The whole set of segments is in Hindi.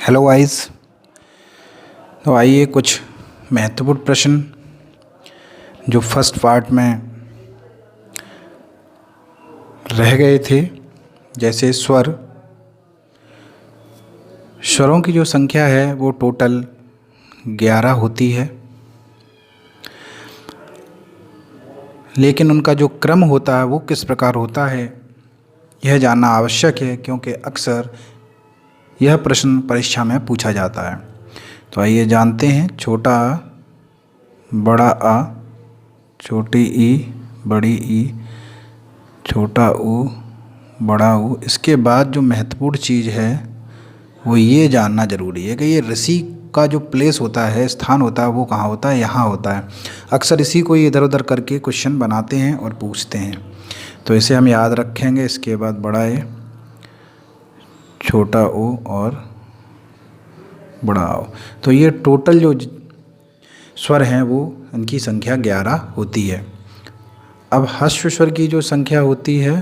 Hello guys. तो आइए कुछ महत्वपूर्ण प्रश्न जो फर्स्ट पार्ट में रह गए थे, जैसे स्वरों की जो संख्या है वो टोटल 11 होती है, लेकिन उनका जो क्रम होता है वो किस प्रकार होता है यह जानना आवश्यक है, क्योंकि अक्सर यह प्रश्न परीक्षा में पूछा जाता है। तो आइए जानते हैं। छोटा आ, बड़ा आ, छोटी ई, बड़ी ई, छोटा ऊ, बड़ा ऊ। इसके बाद जो महत्वपूर्ण चीज़ है वो ये जानना ज़रूरी है कि ये ऋषि का जो प्लेस होता है, स्थान होता है, वो कहाँ होता है? यहाँ होता है। अक्सर इसी को इधर उधर करके क्वेश्चन बनाते हैं और पूछते हैं, तो इसे हम याद रखेंगे। इसके बाद बड़ा ए, छोटा ओ और बड़ा ओ। तो ये टोटल जो स्वर हैं वो इनकी संख्या 11 होती है। अब ह्रस्व स्वर की जो संख्या होती है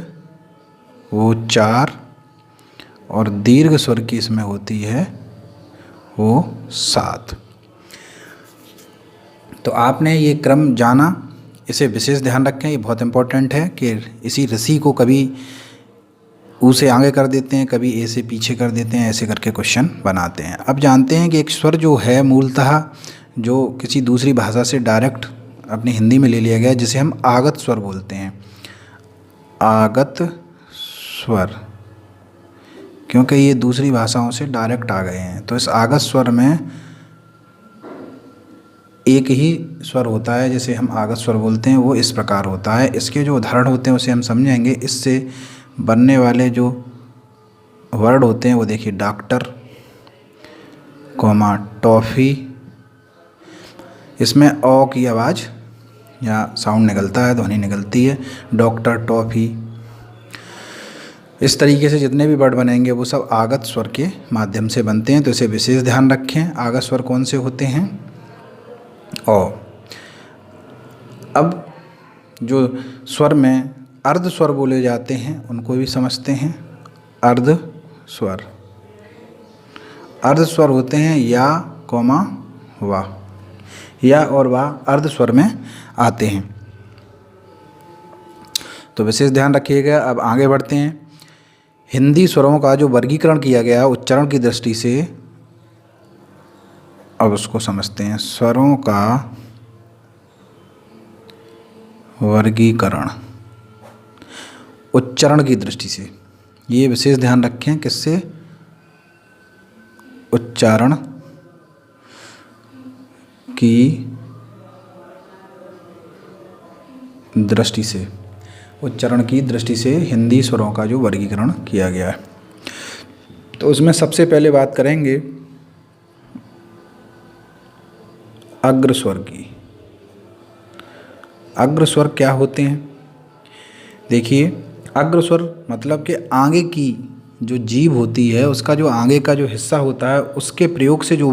वो 4 और दीर्घ स्वर की इसमें होती है वो 7। तो आपने ये क्रम जाना, इसे विशेष ध्यान रखें, ये बहुत इम्पोर्टेंट है कि इसी ऋषि को कभी ऊ से आगे कर देते हैं, कभी ए से पीछे कर देते हैं, ऐसे करके क्वेश्चन बनाते हैं। अब जानते हैं कि एक स्वर जो है मूलतः जो किसी दूसरी भाषा से डायरेक्ट अपनी हिंदी में ले लिया गया है, जिसे हम आगत स्वर बोलते हैं। आगत स्वर, क्योंकि ये दूसरी भाषाओं से डायरेक्ट आ गए हैं। तो इस आगत स्वर में एक ही स्वर होता है जिसे हम आगत स्वर बोलते हैं, वो इस प्रकार होता है। इसके जो उदाहरण होते हैं उसे हम समझेंगे। इससे बनने वाले जो वर्ड होते हैं वो देखिए, डॉक्टर, कॉमा टॉफ़ी। इसमें ओ की आवाज़ या साउंड निकलता है, ध्वनि निकलती है। डॉक्टर, टॉफ़ी, इस तरीके से जितने भी वर्ड बनेंगे वो सब आगत स्वर के माध्यम से बनते हैं। तो इसे विशेष ध्यान रखें। आगत स्वर कौन से होते हैं? ओ। अब जो स्वर में अर्ध स्वर बोले जाते हैं उनको भी समझते हैं। अर्ध स्वर, अर्ध स्वर होते हैं या, कौमा, वा। या और वा अर्ध स्वर में आते हैं, तो विशेष ध्यान रखिएगा। अब आगे बढ़ते हैं। हिंदी स्वरों का जो वर्गीकरण किया गया उच्चारण की दृष्टि से, अब उसको समझते हैं। स्वरों का वर्गीकरण उच्चारण की दृष्टि से, ये विशेष ध्यान रखें। किससे? उच्चारण की दृष्टि से, उच्चारण की दृष्टि से हिंदी स्वरों का जो वर्गीकरण किया गया है। तो उसमें सबसे पहले बात करेंगे अग्र स्वर की। अग्र स्वर क्या होते हैं? देखिए, अग्र स्वर मतलब कि आगे की जो जीभ होती है, उसका जो आगे का जो हिस्सा होता है, उसके प्रयोग से जो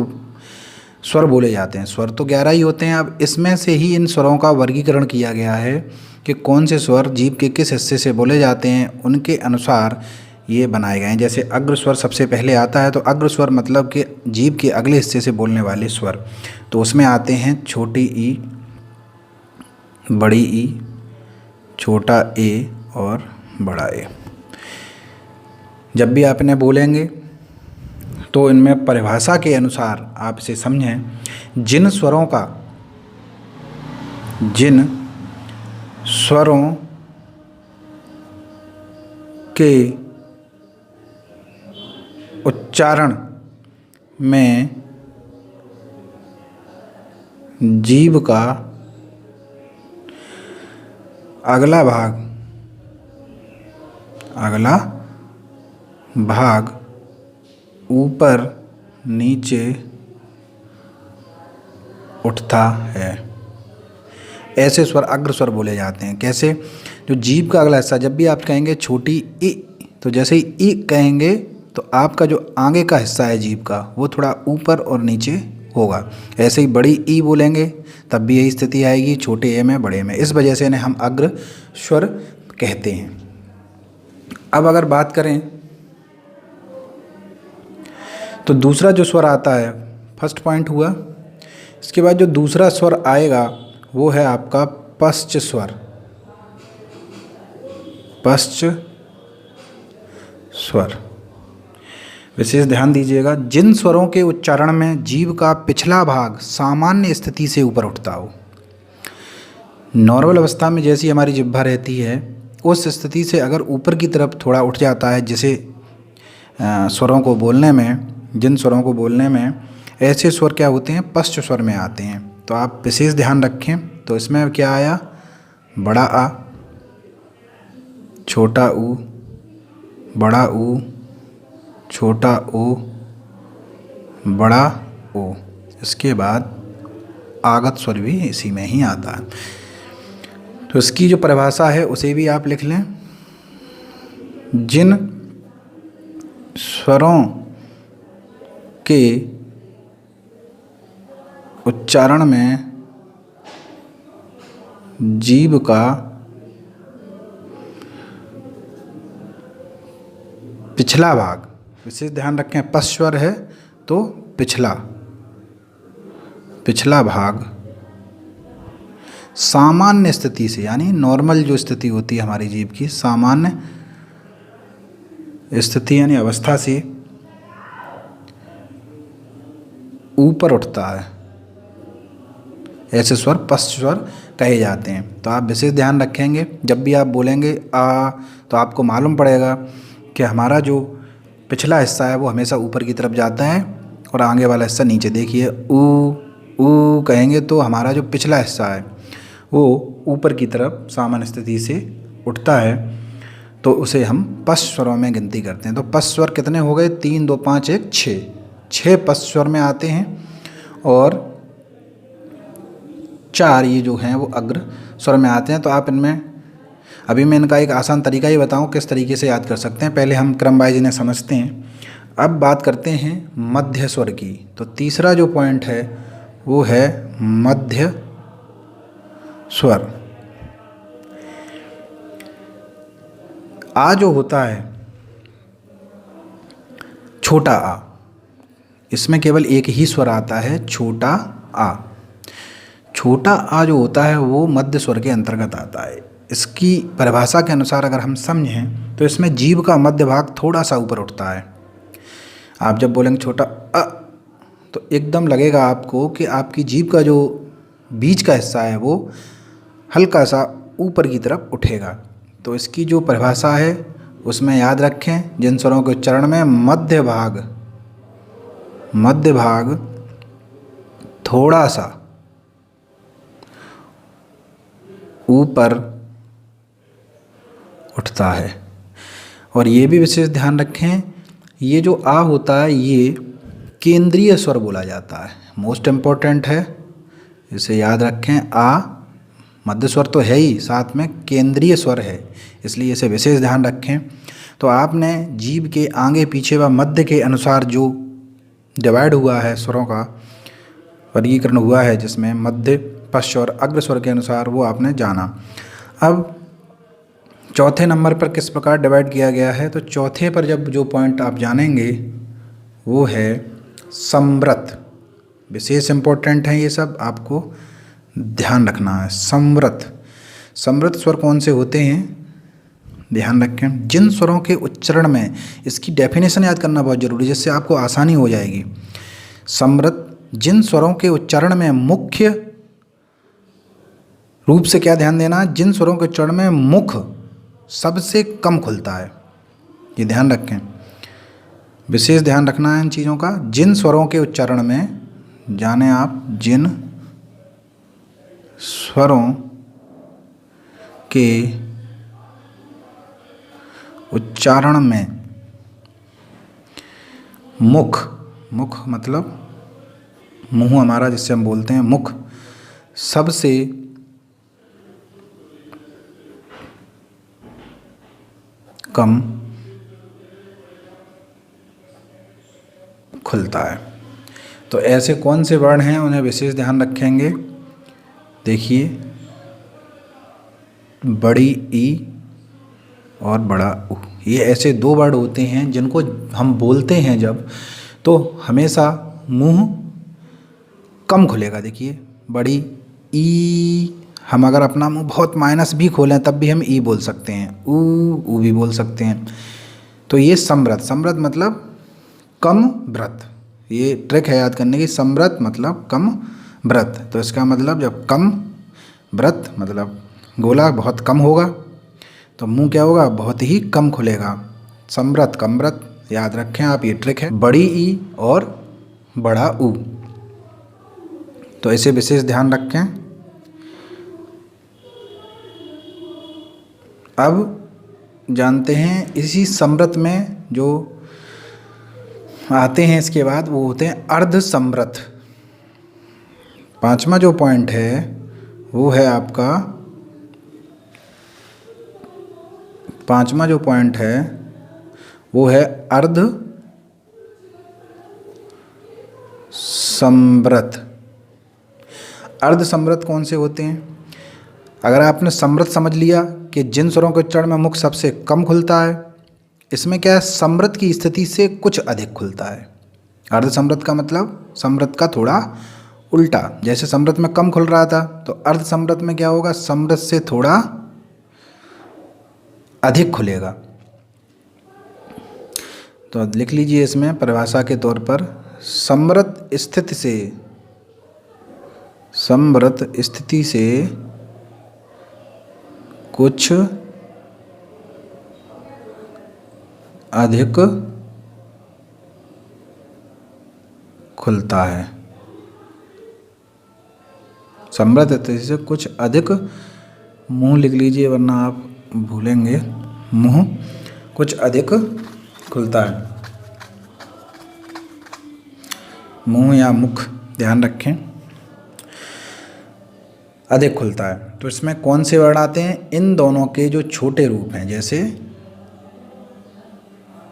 स्वर बोले जाते हैं। स्वर तो 11 ही होते हैं। अब इसमें से ही इन स्वरों का वर्गीकरण किया गया है कि कौन से स्वर जीभ के किस हिस्से से बोले जाते हैं, उनके अनुसार ये बनाए गए हैं। जैसे अग्र स्वर सबसे पहले आता है, तो अग्र स्वर मतलब कि जीभ के अगले हिस्से से बोलने वाले स्वर। तो उसमें आते हैं छोटी ई, बड़ी ई, छोटा ए और बड़ा ए। जब भी आप इन्हें बोलेंगे तो इनमें परिभाषा के अनुसार आप इसे समझें। जिन स्वरों के उच्चारण में जीभ का अगला भाग ऊपर नीचे उठता है, ऐसे स्वर अग्र स्वर बोले जाते हैं। कैसे? जो जीभ का अगला हिस्सा, जब भी आप कहेंगे छोटी ई, तो जैसे ही ई कहेंगे तो आपका जो आगे का हिस्सा है जीभ का, वो थोड़ा ऊपर और नीचे होगा। ऐसे ही बड़ी ई बोलेंगे तब भी यही स्थिति आएगी, छोटे ए में, बड़े में। इस वजह से इन्हें हम अग्र स्वर कहते हैं। अब अगर बात करें तो दूसरा जो स्वर आता है, फर्स्ट पॉइंट हुआ। इसके बाद जो दूसरा स्वर आएगा वो है आपका पश्च स्वर। पश्च स्वर, विशेष ध्यान दीजिएगा। जिन स्वरों के उच्चारण में जीभ का पिछला भाग सामान्य स्थिति से ऊपर उठता हो। नॉर्मल अवस्था में जैसी हमारी जिह्वा रहती है उस स्थिति से अगर ऊपर की तरफ थोड़ा उठ जाता है, जैसे स्वरों को बोलने में, जिन स्वरों को बोलने में ऐसे स्वर क्या होते हैं, पश्च स्वर में आते हैं। तो आप विशेष ध्यान रखें। तो इसमें क्या आया, बड़ा आ, छोटा ऊ, बड़ा ऊ, छोटा ऊ, बड़ा ओ। इसके बाद आगत स्वर भी इसी में ही आता है। तो इसकी जो परिभाषा है उसे भी आप लिख लें। जिन स्वरों के उच्चारण में जीभ का पिछला भाग, विशेष ध्यान रखें, पश्च स्वर है तो पिछला भाग सामान्य स्थिति से, यानी नॉर्मल जो स्थिति होती है हमारी जीभ की, सामान्य स्थिति यानी अवस्था से ऊपर उठता है, ऐसे स्वर पश्च स्वर कहे जाते हैं। तो आप विशेष ध्यान रखेंगे, जब भी आप बोलेंगे आ तो आपको मालूम पड़ेगा कि हमारा जो पिछला हिस्सा है वो हमेशा ऊपर की तरफ जाता है और आगे वाला हिस्सा नीचे। देखिए ऊ कहेंगे तो हमारा जो पिछला हिस्सा है वो ऊपर की तरफ सामान्य स्थिति से उठता है, तो उसे हम पश्च स्वरों में गिनती करते हैं। तो पश्च स्वर कितने हो गए, 3 2 5 1 6, 6 पश्च स्वर में आते हैं और 4 ये जो हैं वो अग्र स्वर में आते हैं। तो आप इनमें, अभी मैं इनका एक आसान तरीका ही बताऊं किस तरीके से याद कर सकते हैं। पहले हम क्रम वाइज इन्हें समझते हैं, अब बात करते हैं मध्य स्वर की। तो तीसरा जो पॉइंट है वो है मध्य स्वर। आ जो होता है, छोटा आ, इसमें केवल एक ही स्वर आता है, छोटा आ। छोटा आ जो होता है वो मध्य स्वर के अंतर्गत आता है। इसकी परिभाषा के अनुसार अगर हम समझें तो इसमें जीभ का मध्य भाग थोड़ा सा ऊपर उठता है। आप जब बोलेंगे छोटा अ तो एकदम लगेगा आपको कि आपकी जीभ का जो बीच का हिस्सा है वो हल्का सा ऊपर की तरफ उठेगा। तो इसकी जो परिभाषा है उसमें याद रखें, जिन स्वरों के उच्चारण में मध्य भाग थोड़ा सा ऊपर उठता है। और ये भी विशेष ध्यान रखें, ये जो आ होता है ये केंद्रीय स्वर बोला जाता है, मोस्ट इम्पोर्टेंट है, इसे याद रखें। आ मध्य स्वर तो है ही, साथ में केंद्रीय स्वर है, इसलिए इसे विशेष ध्यान रखें। तो आपने जीभ के आगे पीछे व मध्य के अनुसार जो डिवाइड हुआ है, स्वरों का वर्गीकरण हुआ है, जिसमें मध्य, पश्च और अग्र स्वर के अनुसार, वो आपने जाना। अब चौथे नंबर पर किस प्रकार डिवाइड किया गया है, तो चौथे पर जब जो पॉइंट आप जानेंगे वो है समृत। विशेष इम्पोर्टेंट है, ये सब आपको ध्यान रखना है। समृत स्वर कौन से होते हैं, ध्यान रखें। जिन स्वरों के उच्चारण में, इसकी डेफिनेशन याद करना बहुत जरूरी है जिससे आपको आसानी हो जाएगी। समृत, जिन स्वरों के उच्चारण में मुख्य रूप से, क्या ध्यान देना, जिन स्वरों के उच्चारण में मुख सबसे कम खुलता है, ये ध्यान रखें, विशेष ध्यान रखना है इन चीज़ों का। जिन स्वरों के उच्चारण में, जाने आप, जिन स्वरों के उच्चारण में मुख मतलब मुंह हमारा जिससे हम बोलते हैं, मुख सबसे कम खुलता है। तो ऐसे कौन से वर्ण हैं उन्हें विशेष ध्यान रखेंगे। देखिए, बड़ी ई और बड़ा उ, ये ऐसे 2 वर्ड होते हैं जिनको हम बोलते हैं जब, तो हमेशा मुंह कम खुलेगा। देखिए बड़ी ई, हम अगर अपना मुंह बहुत माइनस भी खोलें तब भी हम ई बोल सकते हैं, ऊ भी बोल सकते हैं। तो ये समृत, समृत मतलब कम व्रत, ये ट्रिक है याद करने की। समृत मतलब कम व्रत, तो इसका मतलब जब कम व्रत मतलब गोला बहुत कम होगा तो मुंह क्या होगा, बहुत ही कम खुलेगा। समृत कम व्रत, याद रखें आप, ये ट्रिक है। बड़ी ई और बड़ा ऊ, तो इसे विशेष ध्यान रखें। अब जानते हैं इसी समृत में जो आते हैं इसके बाद वो होते हैं अर्ध समृत। पांचवा जो पॉइंट है वो है आपका, पांचवा जो पॉइंट है वो है अर्ध समृत। अर्ध समृत कौन से होते हैं? अगर आपने समृत समझ लिया कि जिन स्वरों के उच्चारण में मुख सबसे कम खुलता है, इसमें क्या है, समृत की स्थिति से कुछ अधिक खुलता है। अर्ध समृत का मतलब समृत का थोड़ा उल्टा, जैसे समृत में कम खुल रहा था तो अर्ध समृत में क्या होगा, समृत से थोड़ा अधिक खुलेगा। तो लिख लीजिए इसमें परिभाषा के तौर पर, समृत स्थिति से, समृत स्थिति से कुछ अधिक खुलता है। समृत स्थिति से कुछ अधिक, मुंह लिख लीजिए वरना आप भूलेंगे, मुंह कुछ अधिक खुलता है। मुंह या मुख ध्यान रखें, अधिक खुलता है। तो इसमें कौन से वर्ण आते हैं, इन दोनों के जो छोटे रूप हैं, जैसे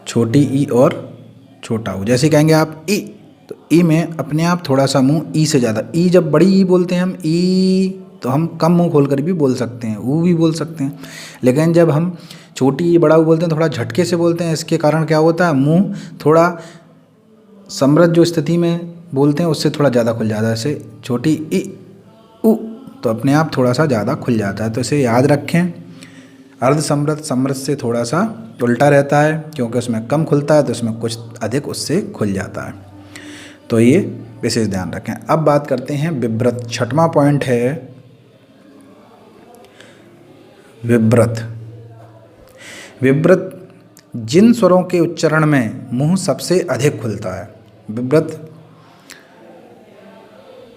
छोटी ई और छोटा ऊ। जैसे कहेंगे आप ई, तो ई में अपने आप थोड़ा सा मुंह ई से ज़्यादा, ई जब बड़ी ई बोलते हैं हम ई, तो हम कम मुंह खोल कर भी बोल सकते हैं, ऊ भी बोल सकते हैं। लेकिन जब हम छोटी ई बड़ा ऊ बोलते हैं थोड़ा झटके से बोलते हैं, इसके कारण क्या होता है, मुंह थोड़ा समृत जो स्थिति में बोलते हैं उससे थोड़ा ज़्यादा खुल जाता है। जैसे छोटी ई ऊ, तो अपने आप थोड़ा सा ज़्यादा खुल जाता है। तो इसे याद रखें, अर्ध समृत समृत से थोड़ा सा उल्टा रहता है, क्योंकि उसमें कम खुलता है तो उसमें कुछ अधिक उससे खुल जाता है। तो ये विशेष ध्यान रखें। अब बात करते हैं विव्रत। छठवां पॉइंट है विव्रत। विव्रत जिन स्वरों के उच्चारण में मुंह सबसे अधिक खुलता है। विव्रत,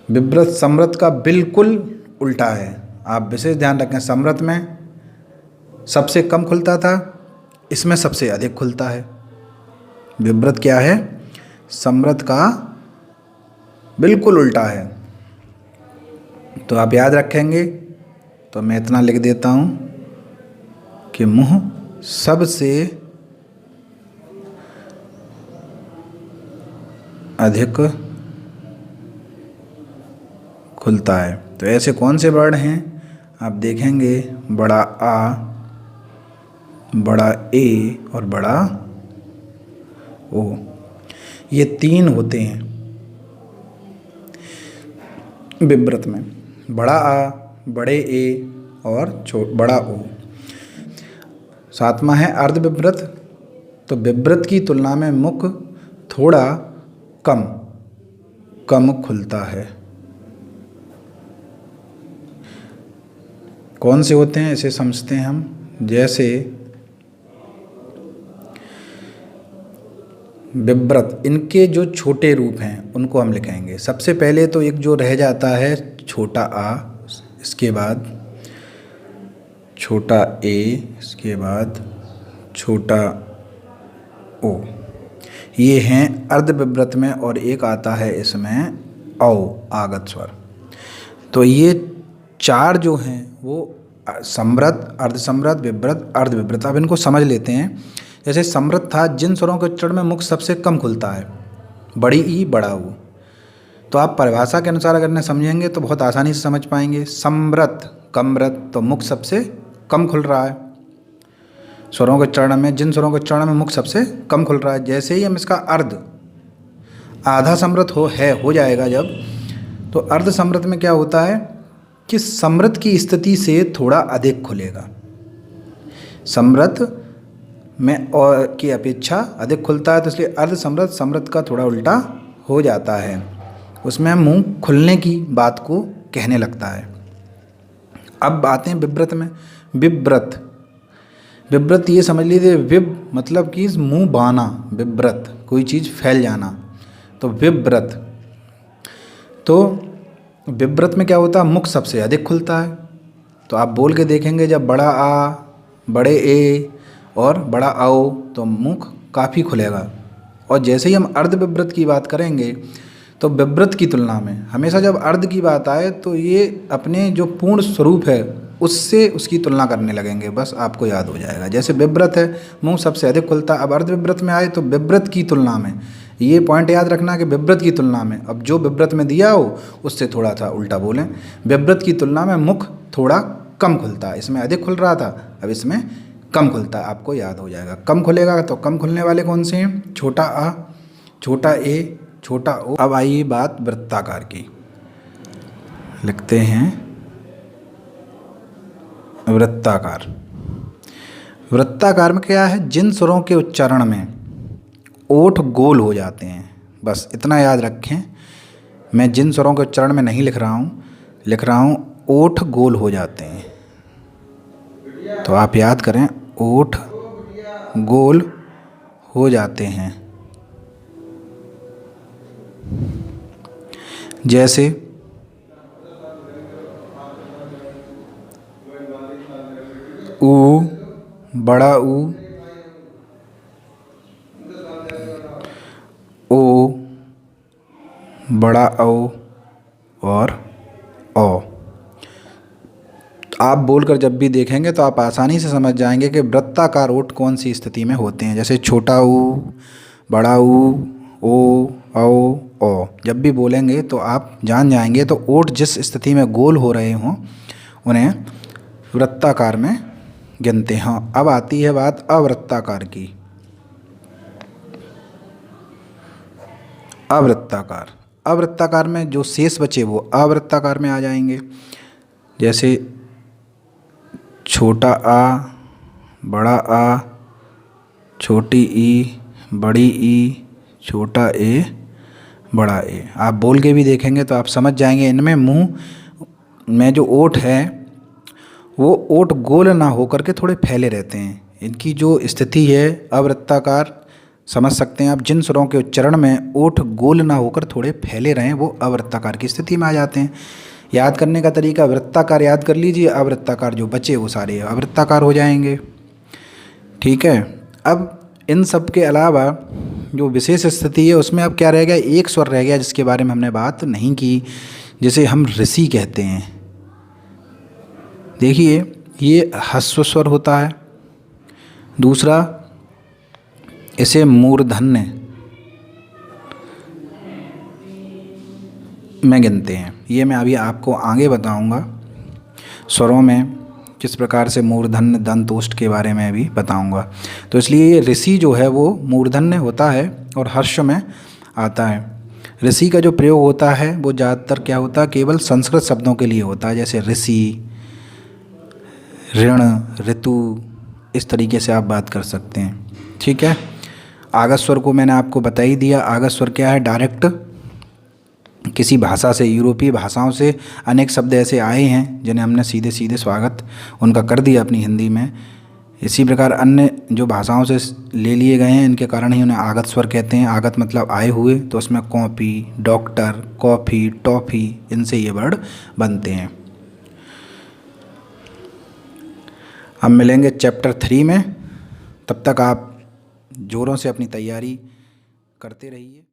विव्रत समृत का बिल्कुल उल्टा है। आप विशेष ध्यान रखें, समृत में सबसे कम खुलता था, इसमें सबसे अधिक खुलता है। विव्रत क्या है, समृत का बिल्कुल उल्टा है। तो आप याद रखेंगे, तो मैं इतना लिख देता हूँ कि मुंह सबसे अधिक खुलता है। तो ऐसे कौन से वर्ण हैं आप देखेंगे, बड़ा आ, बड़ा ए और बड़ा ओ, ये तीन होते हैं विव्रत में। बड़ा आ, बड़े ए और बड़ा ओ। सातवां है अर्ध विव्रत। तो विव्रत की तुलना में मुख थोड़ा कम खुलता है। कौन से होते हैं इसे समझते हैं हम। जैसे विव्रत, इनके जो छोटे रूप हैं उनको हम लिखेंगे। सबसे पहले तो एक जो रह जाता है छोटा आ, इसके बाद छोटा ए, इसके बाद छोटा ओ, ये हैं अर्ध विव्रत में। और एक आता है इसमें औ, आगत स्वर। तो ये चार जो हैं वो समृत, अर्धसमृत, विव्रत, अर्ध विव्रत। अब इनको समझ लेते हैं। जैसे समृत था, जिन स्वरों के उच्चारण में मुख सबसे कम खुलता है, बड़ी ई बड़ा ऊ। तो आप परिभाषा के अनुसार अगर इन्हें समझेंगे तो बहुत आसानी से समझ पाएंगे। समृत कमृत, तो मुख सबसे कम खुल रहा है स्वरों के उच्चारण में, जिन स्वरों के उच्चारण में मुख सबसे कम खुल रहा है। जैसे ही हम इसका अर्ध आधा समृत हो जाएगा जब, तो अर्ध समृत में क्या होता है कि समृत की स्थिति से थोड़ा अधिक खुलेगा। समृत में और की अपेक्षा अधिक खुलता है, तो इसलिए अर्ध समृत समृत का थोड़ा उल्टा हो जाता है। उसमें मुंह खुलने की बात को कहने लगता है। अब आते हैं विव्रत में। विव्रत, विव्रत ये समझ लीजिए, विव मतलब कि मुंह बाना, विव्रत कोई चीज़ फैल जाना, तो विव्रत। तो विव्रत में क्या होता है, मुख सबसे अधिक खुलता है। तो आप बोल के देखेंगे, जब बड़ा आ, बड़े ए और बड़ा आओ तो मुख काफ़ी खुलेगा। और जैसे ही हम अर्ध विव्रत की बात करेंगे तो विव्रत की तुलना में हमेशा जब अर्ध की बात आए तो ये अपने जो पूर्ण स्वरूप है उससे उसकी तुलना करने लगेंगे, बस आपको याद हो जाएगा। जैसे विव्रत है, मुंह सबसे अधिक खुलता है। अब अर्ध विव्रत में आए तो विव्रत की तुलना में, ये पॉइंट याद रखना कि विव्रत की तुलना में, अब जो विव्रत में दिया हो उससे थोड़ा सा उल्टा बोलें। विव्रत की तुलना में मुख थोड़ा कम खुलता है, इसमें अधिक खुल रहा था, अब इसमें कम खुलता है, आपको याद हो जाएगा। कम खुलेगा तो कम खुलने वाले कौन से हैं, छोटा आ, छोटा ए, छोटा ओ। अब आइए बात वृत्ताकार की, लिखते हैं वृत्ताकार। वृत्ताकार में क्या है, जिन स्वरों के उच्चारण में ओठ गोल हो जाते हैं, बस इतना याद रखें। मैं जिन स्वरों के उच्चारण में नहीं लिख रहा हूँ ओठ गोल हो जाते हैं, तो आप याद करें, ओठ गोल हो जाते हैं। जैसे ऊ, बड़ा ऊ, ओ, बड़ा ओ और ओ। आप बोलकर जब भी देखेंगे तो आप आसानी से समझ जाएंगे कि वृत्ताकार ओठ कौन सी स्थिति में होते हैं। जैसे छोटा ऊ, बड़ा ऊ, ओ, औ, ओ, जब भी बोलेंगे तो आप जान जाएंगे। तो ओठ जिस स्थिति में गोल हो रहे हों उन्हें वृत्ताकार में गिनते हैं। अब आती है बात अवृत्ताकार की। अवृत्ताकार, अवृत्ताकार में जो शेष बचे वो अवृत्ताकार में आ जाएंगे। जैसे छोटा आ, बड़ा आ, छोटी ई, बड़ी ई, छोटा ए, बड़ा ए। आप बोल के भी देखेंगे तो आप समझ जाएंगे, इनमें मुंह में जो ओठ है वो ओठ गोल ना होकर के थोड़े फैले रहते हैं। इनकी जो स्थिति है अवृत्ताकार, समझ सकते हैं आप, जिन स्वरों के उच्चारण में ओठ गोल ना होकर थोड़े फैले रहें वो अवृत्ताकार की स्थिति में आ जाते हैं। याद करने का तरीका, वृत्ताकार याद कर लीजिए, अवृत्ताकार जो बचे वो सारे अवृत्ताकार हो जाएंगे। ठीक है। अब इन सब के अलावा जो विशेष स्थिति है उसमें अब क्या रह गया, एक स्वर रह गया जिसके बारे में हमने बात नहीं की, जिसे हम ऋषि कहते हैं। देखिए ये ह्रस्व स्वर होता है। दूसरा, इसे मूर्धन्य में गिनते हैं। ये मैं अभी आपको आगे बताऊंगा, स्वरों में किस प्रकार से मूर्धन्य दंतोष्ठ के बारे में भी बताऊंगा। तो इसलिए ये ऋषि जो है वो मूर्धन्य होता है और हर्ष में आता है। ऋषि का जो प्रयोग होता है वो ज़्यादातर क्या होता है, केवल संस्कृत शब्दों के लिए होता है। जैसे ऋषि, ऋण, ऋतु, इस तरीके से आप बात कर सकते हैं। ठीक है। आगस स्वर को मैंने आपको बता ही दिया। आगस स्वर क्या है, डायरेक्ट किसी भाषा से, यूरोपीय भाषाओं से अनेक शब्द ऐसे आए हैं जिन्हें हमने सीधे सीधे स्वागत उनका कर दिया अपनी हिंदी में। इसी प्रकार अन्य जो भाषाओं से ले लिए गए हैं, इनके कारण ही उन्हें आगत स्वर कहते हैं। आगत मतलब आए हुए, तो उसमें कॉपी, डॉक्टर, कॉफ़ी, टॉफ़ी, इनसे ये वर्ड बनते हैं। हम मिलेंगे चैप्टर 3 में, तब तक आप ज़ोरों से अपनी तैयारी करते रहिए।